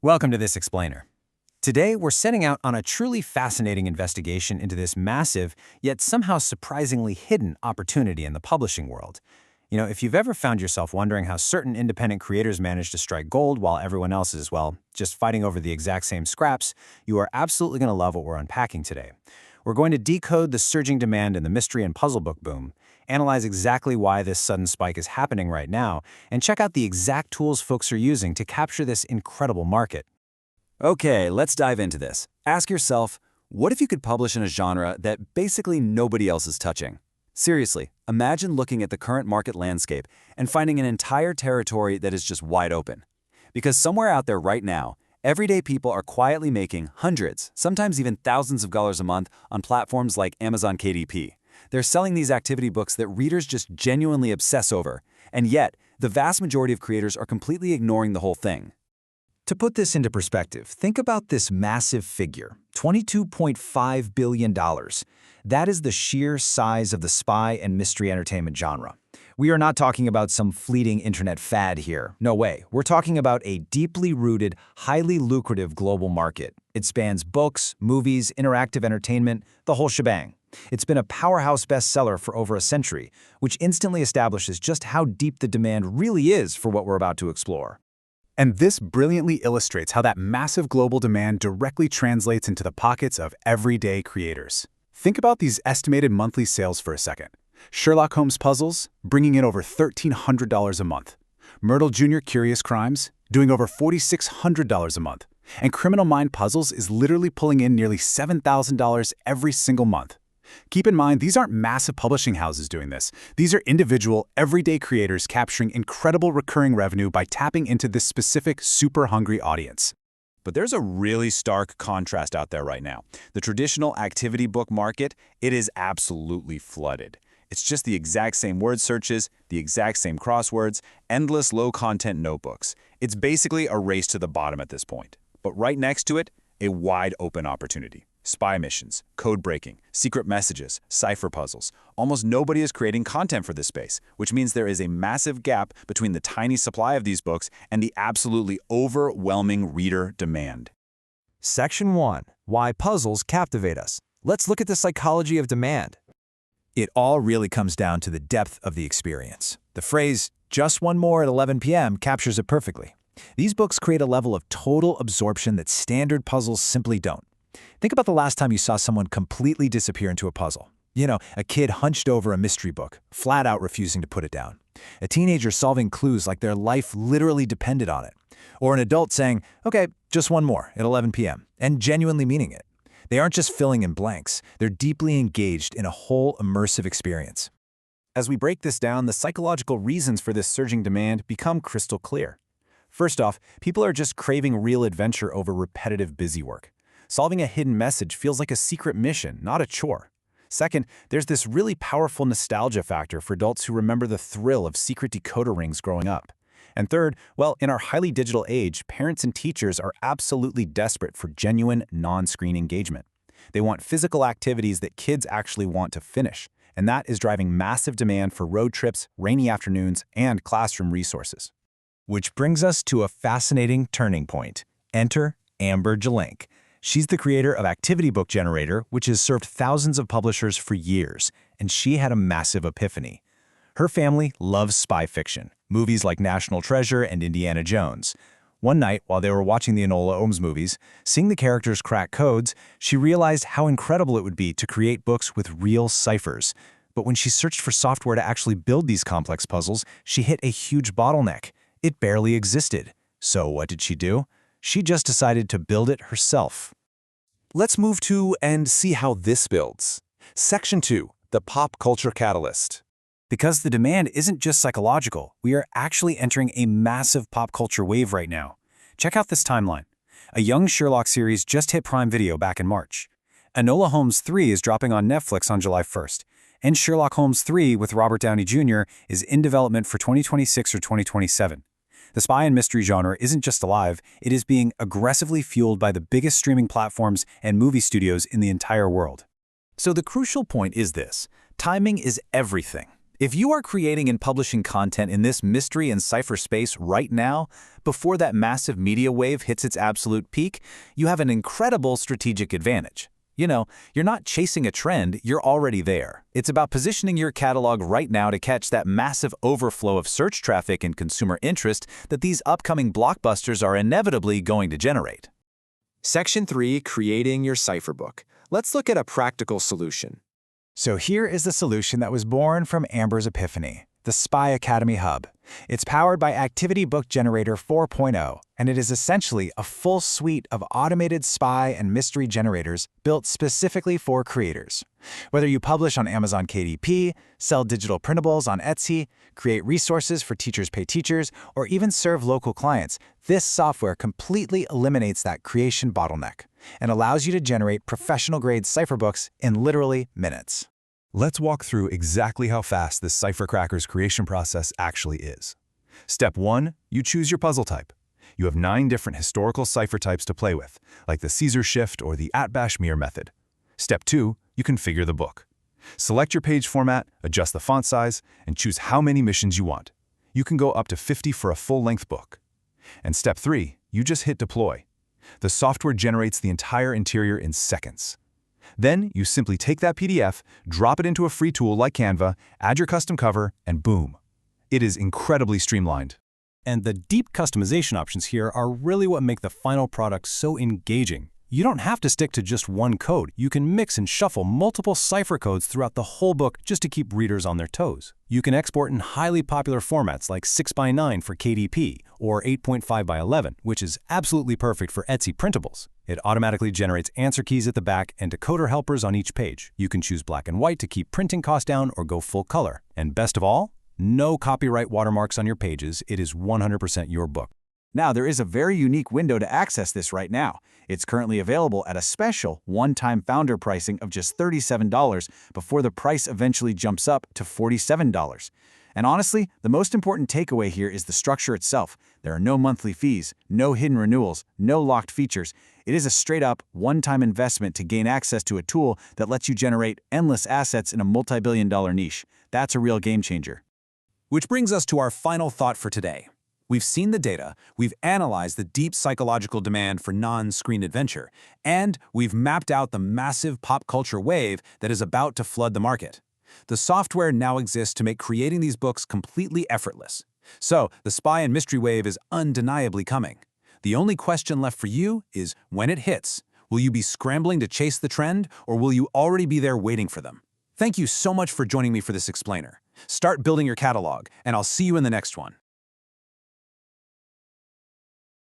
Welcome to This Explainer. Today, we're setting out on a truly fascinating investigation into this massive, yet somehow surprisingly hidden opportunity in the publishing world. If you've ever found yourself wondering how certain independent creators manage to strike gold while everyone else is, well, just fighting over the exact same scraps, you are absolutely going to love what we're unpacking today. We're going to decode the surging demand in the mystery and puzzle book boom, analyze exactly why this sudden spike is happening right now, and check out the exact tools folks are using to capture this incredible market. Okay, let's dive into this. Ask yourself, what if you could publish in a genre that basically nobody else is touching? Seriously, imagine looking at the current market landscape and finding an entire territory that is just wide open. Because somewhere out there right now, everyday people are quietly making hundreds, sometimes even thousands of dollars a month on platforms like Amazon KDP. They're selling these activity books that readers just genuinely obsess over, and yet, the vast majority of creators are completely ignoring the whole thing. To put this into perspective, think about this massive figure, $22.5 billion. That is the sheer size of the spy and mystery entertainment genre. We are not talking about some fleeting internet fad here. No way. We're talking about a deeply rooted, highly lucrative global market. It spans books, movies, interactive entertainment, the whole shebang. It's been a powerhouse bestseller for over a century, which instantly establishes just how deep the demand really is for what we're about to explore. And this brilliantly illustrates how that massive global demand directly translates into the pockets of everyday creators. Think about these estimated monthly sales for a second. Sherlock Holmes Puzzles, bringing in over $1,300 a month. Myrtle Jr. Curious Crimes, doing over $4,600 a month. And Criminal Mind Puzzles is literally pulling in nearly $7,000 every single month. Keep in mind, these aren't massive publishing houses doing this. These are individual, everyday creators capturing incredible recurring revenue by tapping into this specific, super-hungry audience. But there's a really stark contrast out there right now. The traditional activity book market, it is absolutely flooded. It's just the exact same word searches, the exact same crosswords, endless low-content notebooks. It's basically a race to the bottom at this point. But right next to it, a wide-open opportunity. Spy missions, code breaking, secret messages, cipher puzzles. Almost nobody is creating content for this space, which means there is a massive gap between the tiny supply of these books and the absolutely overwhelming reader demand. Section 1. Why puzzles captivate us. Let's look at the psychology of demand. It all really comes down to the depth of the experience. The phrase, "just one more at 11 p.m. captures it perfectly. These books create a level of total absorption that standard puzzles simply don't. Think about the last time you saw someone completely disappear into a puzzle. A kid hunched over a mystery book, flat out refusing to put it down. A teenager solving clues like their life literally depended on it. Or an adult saying, okay, just one more at 11 p.m., and genuinely meaning it. They aren't just filling in blanks, they're deeply engaged in a whole immersive experience. As we break this down, the psychological reasons for this surging demand become crystal clear. First off, people are just craving real adventure over repetitive busy work. Solving a hidden message feels like a secret mission, not a chore. Second, there's this really powerful nostalgia factor for adults who remember the thrill of secret decoder rings growing up. And third, well, in our highly digital age, parents and teachers are absolutely desperate for genuine, non-screen engagement. They want physical activities that kids actually want to finish, and that is driving massive demand for road trips, rainy afternoons, and classroom resources. Which brings us to a fascinating turning point. Enter Amber Jelink. She's the creator of Activity Book Generator, which has served thousands of publishers for years, and she had a massive epiphany. Her family loves spy fiction, movies like National Treasure and Indiana Jones. One night, while they were watching the Enola Holmes movies, seeing the characters crack codes, she realized how incredible it would be to create books with real ciphers. But when she searched for software to actually build these complex puzzles, she hit a huge bottleneck. It barely existed. So what did she do? She just decided to build it herself. Let's move to and see how this builds. Section 2. The pop culture catalyst. Because the demand isn't just psychological, we are actually entering a massive pop culture wave right now. Check out this timeline. A young Sherlock series just hit Prime Video back in March. Enola Holmes 3 is dropping on Netflix on July 1st. And Sherlock Holmes 3 with Robert Downey Jr. is in development for 2026 or 2027. The spy and mystery genre isn't just alive, it is being aggressively fueled by the biggest streaming platforms and movie studios in the entire world. So the crucial point is this: timing is everything. If you are creating and publishing content in this mystery and cipher space right now, before that massive media wave hits its absolute peak, you have an incredible strategic advantage. You know, you're not chasing a trend, you're already there. It's about positioning your catalog right now to catch that massive overflow of search traffic and consumer interest that these upcoming blockbusters are inevitably going to generate. Section 3, Creating Your Cipher Book. Let's look at a practical solution. So here is the solution that was born from Amber's epiphany, the Spy Academy Hub. It's powered by Activity Book Generator 4.0, and it is essentially a full suite of automated spy and mystery generators built specifically for creators. Whether you publish on Amazon KDP, sell digital printables on Etsy, create resources for Teachers Pay Teachers, or even serve local clients, this software completely eliminates that creation bottleneck and allows you to generate professional-grade cipher books in literally minutes. Let's walk through exactly how fast this Ciphercracker's creation process actually is. Step 1, you choose your puzzle type. You have 9 different historical cipher types to play with, like the Caesar shift or the @Bashmir method. Step 2, you configure the book. Select your page format, adjust the font size, and choose how many missions you want. You can go up to 50 for a full-length book. And step 3, you just hit deploy. The software generates the entire interior in seconds. Then you simply take that PDF, drop it into a free tool like Canva, add your custom cover, and boom. It is incredibly streamlined. And the deep customization options here are really what make the final product so engaging. You don't have to stick to just one code. You can mix and shuffle multiple cipher codes throughout the whole book just to keep readers on their toes. You can export in highly popular formats like 6x9 for KDP or 8.5x11, which is absolutely perfect for Etsy printables. It automatically generates answer keys at the back and decoder helpers on each page. You can choose black and white to keep printing costs down or go full color. And best of all, no copyright watermarks on your pages. It is 100% your book. Now, there is a very unique window to access this right now. It's currently available at a special one-time founder pricing of just $37 before the price eventually jumps up to $47. And honestly, the most important takeaway here is the structure itself. There are no monthly fees, no hidden renewals, no locked features. It is a straight-up, one-time investment to gain access to a tool that lets you generate endless assets in a multi-billion-dollar niche. That's a real game changer. Which brings us to our final thought for today. We've seen the data, we've analyzed the deep psychological demand for non-screen adventure, and we've mapped out the massive pop culture wave that is about to flood the market. The software now exists to make creating these books completely effortless. So, the spy and mystery wave is undeniably coming. The only question left for you is, when it hits, will you be scrambling to chase the trend, or will you already be there waiting for them? Thank you so much for joining me for this explainer. Start building your catalog, and I'll see you in the next one.